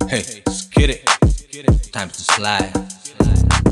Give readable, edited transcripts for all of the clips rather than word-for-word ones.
Hey, let's get it. Time to slide.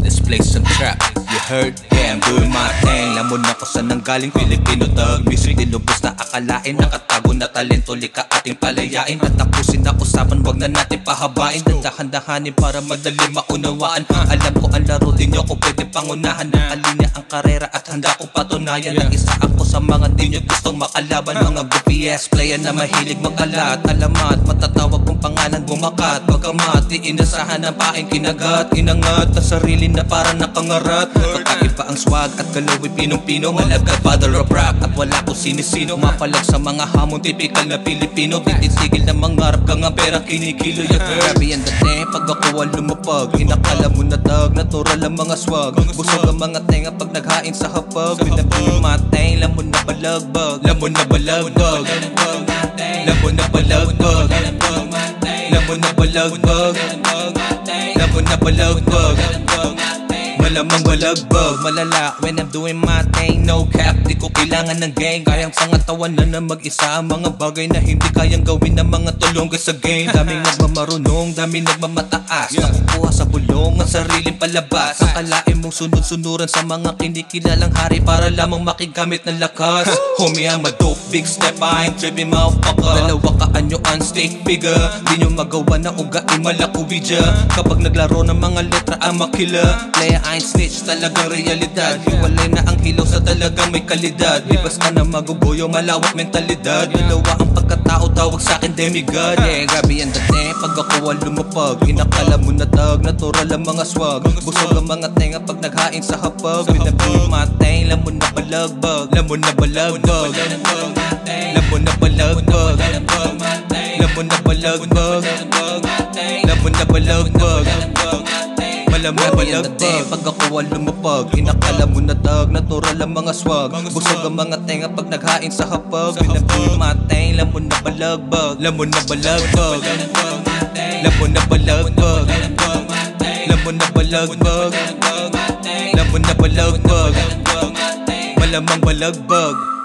Let's play some trap. You heard? Yeah, I'm doing my thing. Lamon ako sa nanggaling Filipino thug music. Dinubos na akalain, nakatago na talento. Lika ating palayain, natapusin na usapan. Wag na natin pahabain, dahan-dahanin para madali maunawaan. Alam ko ang laro, di nyo ko pwede pangunahan. Nakalinya ang karera at handa ko patunayan na isa ako sa mga di nyo gustong makalaban. Mga BPS player na mahilig mag-alat, alamat, matatawag kong pangalan bumakat. Pagkamat, di inasahan ng paing kinagat. Inangat na sarili na para nakangarat. Kakaiba ang swag at galawin pinong-pino. Malagad father of rap at wala ko sinisino. Mapalag sa mga hamon, typical na Pilipino. Titisigil na mangarap ka nga perang kinikilo. Grabe yan dati pag ako ang lumapag. Inakala mo na tag, natural ang mga swag. Busog ang mga tenga pag naghain sa hapag. Pinabing mateng, lamon na balagbag. Lamon na balagbag. Lamon na balagbag. Lamon na balagbag. Lamon na balagbag. Malamang balagbag, malala when I'm doing my thing. No cap, di ko kailangan ng gang. Kayang pangatawanan na mag-isa ang mga bagay na hindi kayang gawin ng mga tulongga sa game. Daming nagmamarunong, daming nagmamataas. Nakukuha sa bulong ang sariling palabas. Akalain mong sunod-sunuran sa mga kinikilalang hari para lamang makigamit ng lakas. Homie, I'm a dope, big step, I ain't tripping motherfucker. Dalawa ka anyo unstake figure, di nyo magawa na ugain malakuwidya. Kapag naglaro ng mga letra ang makila. Playa I ain't snitch, talagang realidad. Hiwalay na ang hilaw sa talagang may kalidad. Di basta na magugoyo, malawak mentalidad. Dalawa ang pagkatao, tawag sa'kin demigod. Yeah, grabe yan dati pag ako ang lumapag. Inakala mo na tag, natural ang mga swag. Busog ang mga tenga pag naghain sa hapag. Pinabing mateng, lamon na balagbag. Lamon na balagbag. Lamon na balagbag. Lamon na balagbag. Lamon na balagbag. Malamang balagbag. Pag ako ang lumapag, inakala mo na tag, natural ang mga swag. Busog ang mga tenga pag naghain sa hapag. Pinabing mateng, lamon na balagbag. Lamon na balagbag. Lamon na balagbag. Lamon na balagbag. Lamon na balagbag. Malamang balagbag.